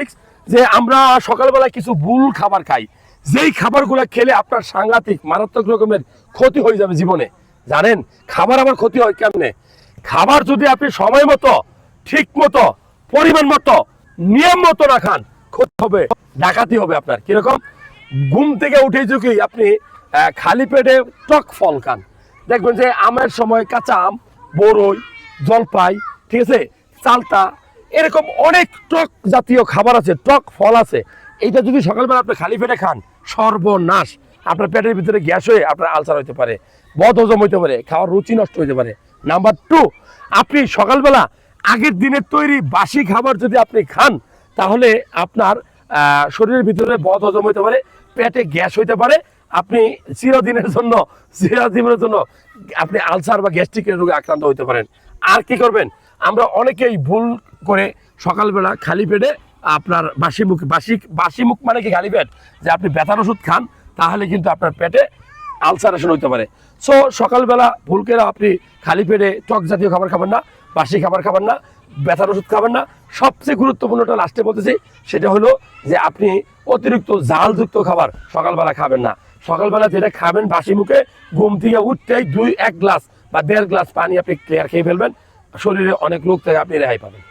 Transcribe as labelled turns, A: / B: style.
A: Tricks যে আমরা সকালবেলায় কিছু ভুল খাবার খাই, যেই খাবারগুলো খেলে আপনার সাংঘাতিক মারাত্মক রকমের ক্ষতি হয়ে যাবে জীবনে। জানেন খাবার আবার ক্ষতি হয় কেমনে? খাবার যদি আপনি সময় মতো, ঠিক মতো, পরিমাণ মতো, নিয়ম মতো না খান, ক্ষতি হবে, ডাকাতি হবে আপনার। কিরকম? ঘুম থেকে উঠে যদি আপনি খালি পেটে টক ফল খান, দেখবেন যে আমের সময় কাঁচা আম, বরই, জলপাই, ঠিক আছে, চালতা, এরকম অনেক টক জাতীয় খাবার আছে, টক ফল আছে। এইটা যদি সকালবেলা আপনি খালি পেটে খান, সর্বনাশ। আপনার পেটের ভিতরে গ্যাস হয়ে আপনার আলসার হইতে পারে, বদহজম হইতে পারে, খাওয়ার রুচি নষ্ট হইতে পারে। নাম্বার 2, আপনি সকালবেলা আগের দিনের তৈরি বাসি খাবার যদি আপনি খান, তাহলে আপনার শরীরের ভিতরে বদহজম হইতে পারে, পেটে গ্যাস হইতে পারে, আপনি চিরদিনের জন্য আপনি আলসার বা গ্যাস্ট্রিকের রোগে আক্রান্ত হইতে পারেন। আর কি করবেন? আমরা অনেকেই ভুল করে সকালবেলা খালি পেটে আপনার বাসি মুখ মানে কি খালি পেট, যে আপনি ব্যথার ওষুধ খান, তাহলে কিন্তু আপনার পেটে আলসারেশন হইতে পারে। সো সকালবেলা ভুল করে আপনি খালি পেটে টক জাতীয় খাবার খাবেন না, বাসি খাবার খাবেন না, ব্যথার ওষুধ খাবেন না। সবচেয়ে গুরুত্বপূর্ণটা লাস্টে বলতেছি, সেটা হলো যে আপনি অতিরিক্ত ঝালযুক্ত খাবার সকালবেলা খাবেন না। সকালবেলা যেটা খাবেন বাসি মুখে, ঘুম থেকে উঠতেই 1 গ্লাস বা 1.5 গ্লাস পানি আপনি ক্লিয়ার খেয়ে ফেলবেন, শরীরে অনেক রোগ থেকে আপনি রেহাই পাবেন।